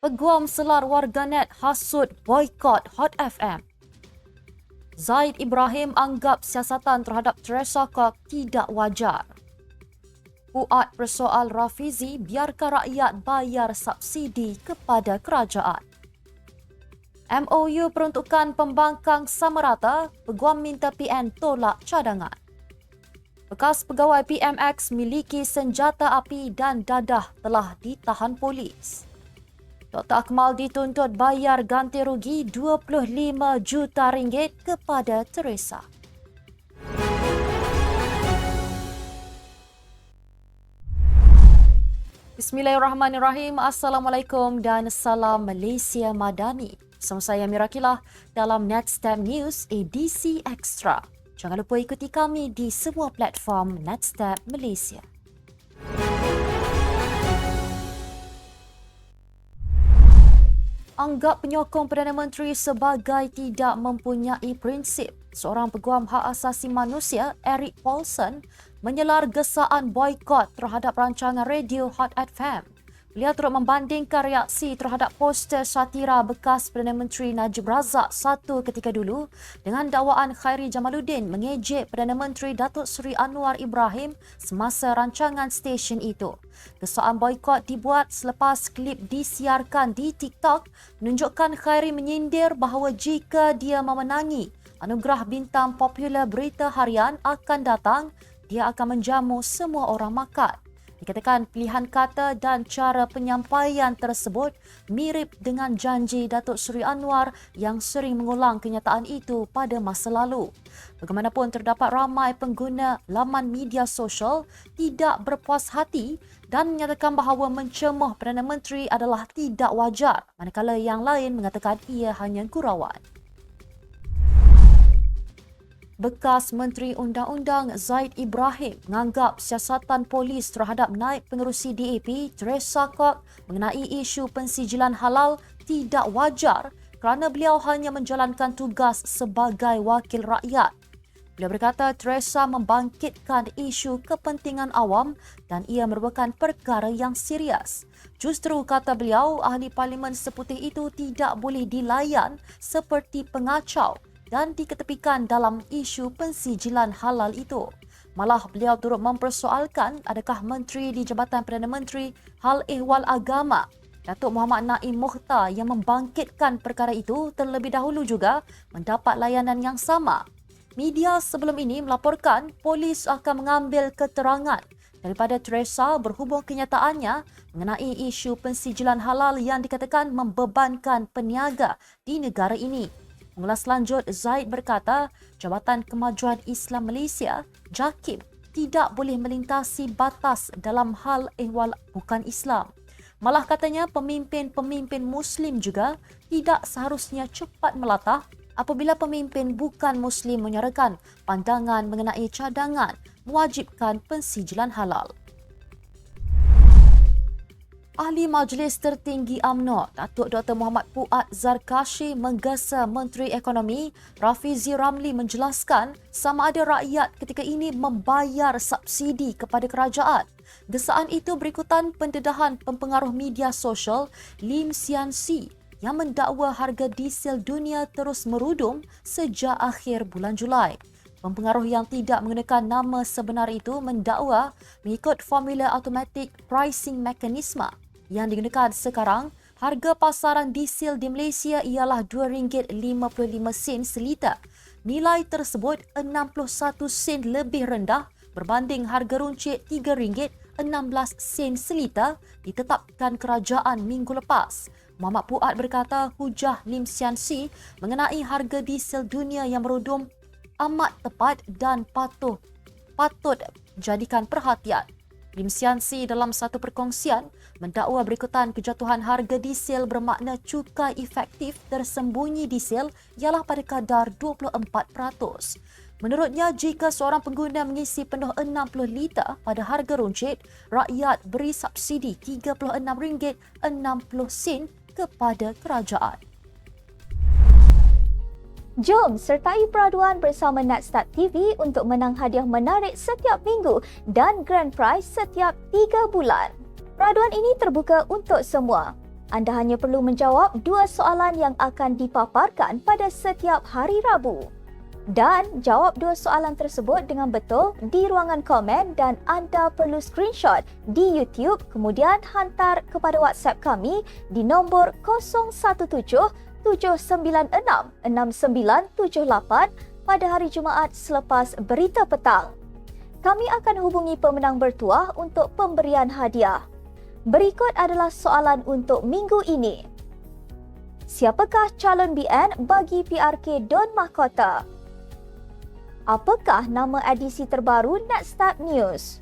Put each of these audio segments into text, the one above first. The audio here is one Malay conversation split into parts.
Peguam selar warganet hasut boikot Hot FM. Zaid Ibrahim anggap siasatan terhadap Teresa Kok tidak wajar. Fuad persoal Rafizi biarkan rakyat bayar subsidi kepada kerajaan. MOU peruntukan pembangkang sama rata, peguam minta PN tolak cadangan. Bekas pegawai PMX miliki senjata api dan dadah telah ditahan polis. Dr. Akmal dituntut bayar ganti rugi 25 juta ringgit kepada Teresa. Bismillahirrahmanirrahim. Assalamualaikum dan salam Malaysia Madani. Bersama saya Mira Kilah dalam Netstab News edisi Extra. Jangan lupa ikuti kami di semua platform Netstab Malaysia. Anggap penyokong Perdana Menteri sebagai tidak mempunyai prinsip. Seorang peguam hak asasi manusia, Eric Paulson, menyelar gesaan boikot terhadap rancangan radio Hot FM. Beliau turut membandingkan reaksi terhadap poster satira bekas Perdana Menteri Najib Razak satu ketika dulu dengan dakwaan Khairi Jamaluddin mengejek Perdana Menteri Datuk Seri Anwar Ibrahim semasa rancangan stesen itu. Gesaan boikot dibuat selepas klip disiarkan di TikTok menunjukkan Khairi menyindir bahawa jika dia memenangi anugerah bintang popular berita harian akan datang, dia akan menjamu semua orang makan. Dikatakan pilihan kata dan cara penyampaian tersebut mirip dengan janji Datuk Seri Anwar yang sering mengulang kenyataan itu pada masa lalu. Bagaimanapun terdapat ramai pengguna laman media sosial tidak berpuas hati dan menyatakan bahawa mencemuh Perdana Menteri adalah tidak wajar, manakala yang lain mengatakan ia hanya gurauan. Bekas Menteri Undang-Undang Zaid Ibrahim menganggap siasatan polis terhadap naib pengerusi DAP Teresa Kok mengenai isu pensijilan halal tidak wajar kerana beliau hanya menjalankan tugas sebagai wakil rakyat. Beliau berkata Teresa membangkitkan isu kepentingan awam dan ia merupakan perkara yang serius. Justru kata beliau, ahli parlimen seputih itu tidak boleh dilayan seperti pengacau dan diketepikan dalam isu pensijilan halal itu. Malah beliau turut mempersoalkan adakah Menteri di Jabatan Perdana Menteri Hal Ehwal Agama, Datuk Muhammad Naim Mukhtar yang membangkitkan perkara itu terlebih dahulu juga mendapat layanan yang sama. Media sebelum ini melaporkan polis akan mengambil keterangan daripada Teresa berhubung kenyataannya mengenai isu pensijilan halal yang dikatakan membebankan peniaga di negara ini. Mengulas lanjut, Zaid berkata Jabatan Kemajuan Islam Malaysia, JAKIM, tidak boleh melintasi batas dalam hal ehwal bukan Islam. Malah katanya pemimpin-pemimpin Muslim juga tidak seharusnya cepat melatah apabila pemimpin bukan Muslim menyuarakan pandangan mengenai cadangan mewajibkan pensijilan halal. Ahli Majlis Tertinggi UMNO, Datuk Dr. Muhammad Fuad Zarkashi menggesa Menteri Ekonomi Rafizi Ramli menjelaskan sama ada rakyat ketika ini membayar subsidi kepada kerajaan. Gesaan itu berikutan pendedahan pempengaruh media sosial Lim Sian Si yang mendakwa harga diesel dunia terus merudum sejak akhir bulan Julai. Pempengaruh yang tidak menggunakan nama sebenar itu mendakwa mengikut formula automatic pricing mechanism yang digunakan sekarang, harga pasaran diesel di Malaysia ialah RM2.55 seliter. Nilai tersebut 61 sen lebih rendah berbanding harga runcit RM3.16 seliter ditetapkan kerajaan minggu lepas. Muhammad Fuad berkata hujah Lim Sian Si mengenai harga diesel dunia yang merudum amat tepat dan patut jadikan perhatian. Lim Sian Si dalam satu perkongsian mendakwa berikutan kejatuhan harga diesel bermakna cukai efektif tersembunyi diesel ialah pada kadar 24%. Menurutnya, jika seorang pengguna mengisi penuh 60 liter pada harga runcit, rakyat beri subsidi RM36.60 kepada kerajaan. Jom sertai peraduan bersama Netstab TV untuk menang hadiah menarik setiap minggu dan grand prize setiap 3 bulan. Peraduan ini terbuka untuk semua. Anda hanya perlu menjawab 2 soalan yang akan dipaparkan pada setiap hari Rabu. Dan jawab 2 soalan tersebut dengan betul di ruangan komen dan anda perlu screenshot di YouTube kemudian hantar kepada WhatsApp kami di nombor 017 796 6978 pada hari Jumaat selepas berita petang. Kami akan hubungi pemenang bertuah untuk pemberian hadiah. Berikut adalah soalan untuk minggu ini. Siapakah calon BN bagi PRK Don Mahkota? Apakah nama edisi terbaru Netstat News?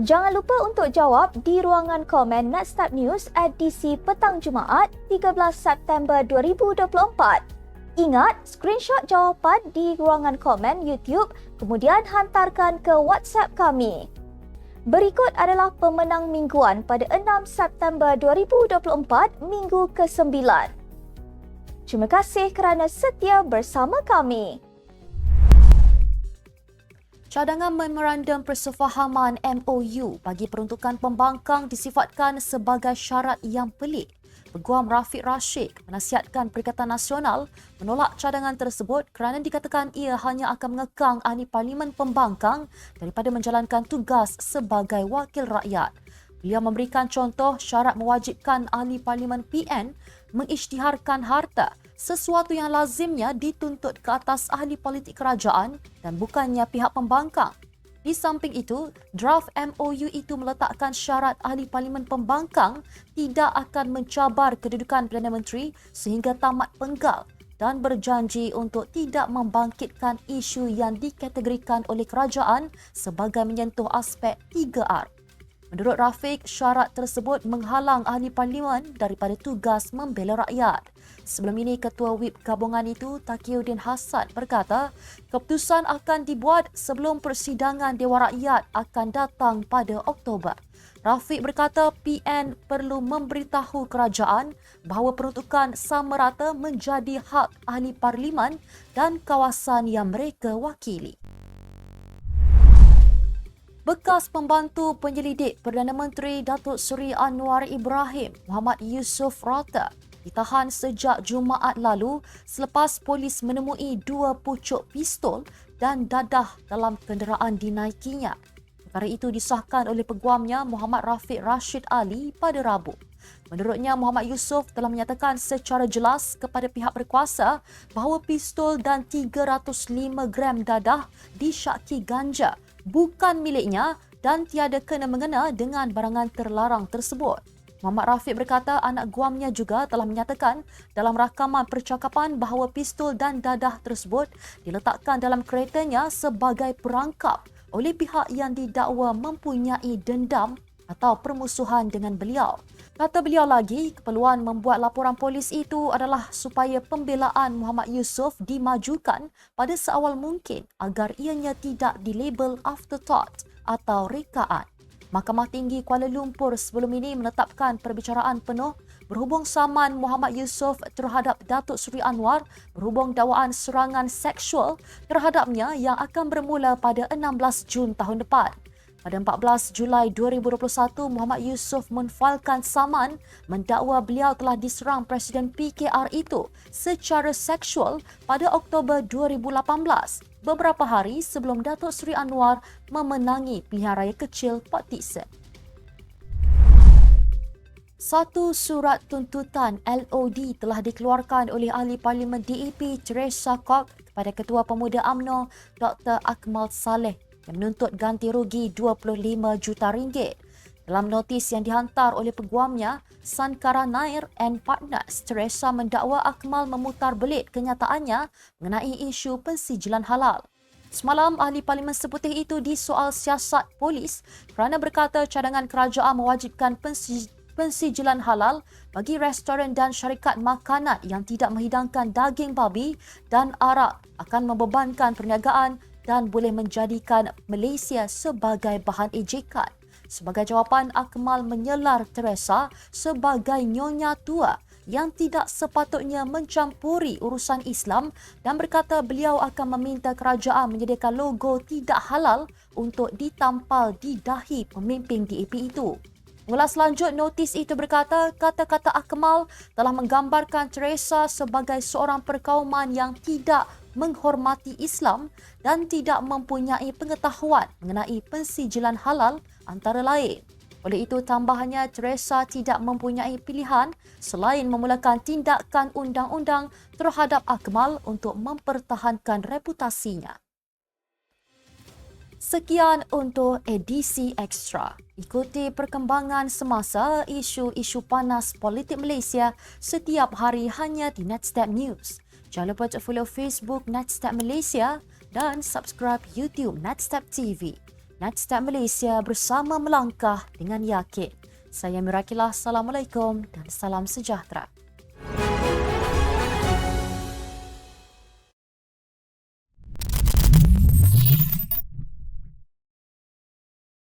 Jangan lupa untuk jawab di ruangan komen Netstat News edisi petang Jumaat 13 September 2024. Ingat, screenshot jawapan di ruangan komen YouTube kemudian hantarkan ke WhatsApp kami. Berikut adalah pemenang mingguan pada 6 September 2024, minggu ke-9. Terima kasih kerana setia bersama kami. Cadangan Memorandum Persefahaman MOU bagi peruntukan pembangkang disifatkan sebagai syarat yang pelik. Peguam Rafiq Rashid menasihatkan Perikatan Nasional menolak cadangan tersebut kerana dikatakan ia hanya akan mengekang ahli parlimen pembangkang daripada menjalankan tugas sebagai wakil rakyat. Beliau memberikan contoh syarat mewajibkan ahli parlimen PN mengisytiharkan harta, sesuatu yang lazimnya dituntut ke atas ahli politik kerajaan dan bukannya pihak pembangkang. Di samping itu, draft MOU itu meletakkan syarat ahli parlimen pembangkang tidak akan mencabar kedudukan Perdana Menteri sehingga tamat penggal dan berjanji untuk tidak membangkitkan isu yang dikategorikan oleh kerajaan sebagai menyentuh aspek 3R. Menurut Rafiq, syarat tersebut menghalang ahli parlimen daripada tugas membela rakyat. Sebelum ini, Ketua Whip gabungan itu, Taqiyuddin Hassan, berkata keputusan akan dibuat sebelum persidangan Dewan Rakyat akan datang pada Oktober. Rafiq berkata PN perlu memberitahu kerajaan bahawa peruntukan sama rata menjadi hak ahli parlimen dan kawasan yang mereka wakili. Bekas pembantu penyelidik Perdana Menteri Datuk Seri Anwar Ibrahim, Muhammad Yusof Rata, ditahan sejak Jumaat lalu selepas polis menemui 2 pucuk pistol dan dadah dalam kenderaan dinaikinya. Perkara itu disahkan oleh peguamnya Muhammad Rafiq Rashid Ali pada Rabu. Menurutnya, Muhammad Yusof telah menyatakan secara jelas kepada pihak berkuasa bahawa pistol dan 305 gram dadah disyaki ganja bukan miliknya dan tiada kena-mengena dengan barangan terlarang tersebut. Muhammad Rafiq berkata anak guamnya juga telah menyatakan dalam rakaman percakapan bahawa pistol dan dadah tersebut diletakkan dalam keretanya sebagai perangkap oleh pihak yang didakwa mempunyai dendam atau permusuhan dengan beliau. Kata beliau lagi, keperluan membuat laporan polis itu adalah supaya pembelaan Muhammad Yusof dimajukan pada seawal mungkin agar ianya tidak dilabel afterthought atau rekaan. Mahkamah Tinggi Kuala Lumpur sebelum ini menetapkan perbicaraan penuh berhubung saman Muhammad Yusof terhadap Datuk Seri Anwar berhubung dakwaan serangan seksual terhadapnya yang akan bermula pada 16 Jun tahun depan. Pada 14 Julai 2021, Muhammad Yusof menfailkan saman mendakwa beliau telah diserang Presiden PKR itu secara seksual pada Oktober 2018, beberapa hari sebelum Datuk Seri Anwar memenangi pilihan raya kecil Port Dickson. Satu surat tuntutan LOD telah dikeluarkan oleh Ahli Parlimen DAP Teresa Kok kepada Ketua Pemuda UMNO Dr. Akmal Saleh yang menuntut ganti rugi 25 juta ringgit. Dalam notis yang dihantar oleh peguamnya, Sankara Nair and Partners, Teresa mendakwa Akmal memutar belit kenyataannya mengenai isu pensijilan halal. Semalam, Ahli Parlimen Seputih itu disoal siasat polis kerana berkata cadangan kerajaan mewajibkan pensijilan halal bagi restoran dan syarikat makanan yang tidak menghidangkan daging babi dan arak akan membebankan perniagaan dan boleh menjadikan Malaysia sebagai bahan ejekan. Sebagai jawapan, Akmal menyelar Teresa sebagai nyonya tua yang tidak sepatutnya mencampuri urusan Islam dan berkata beliau akan meminta kerajaan menyediakan logo tidak halal untuk ditampal di dahi pemimpin DAP itu. Ulas lanjut, notis itu berkata kata-kata Akmal telah menggambarkan Teresa sebagai seorang perkauman yang tidak menghormati Islam dan tidak mempunyai pengetahuan mengenai pensijilan halal antara lain. Oleh itu, tambahannya, Teresa tidak mempunyai pilihan selain memulakan tindakan undang-undang terhadap Akmal untuk mempertahankan reputasinya. Sekian untuk edisi Ekstra. Ikuti perkembangan semasa isu-isu panas politik Malaysia setiap hari hanya di Netstep News. Jangan lupa untuk follow Facebook Netstep Malaysia dan subscribe YouTube Netstep TV. Netstep Malaysia bersama melangkah dengan yakin. Saya Mirakilah, Assalamualaikum dan salam sejahtera.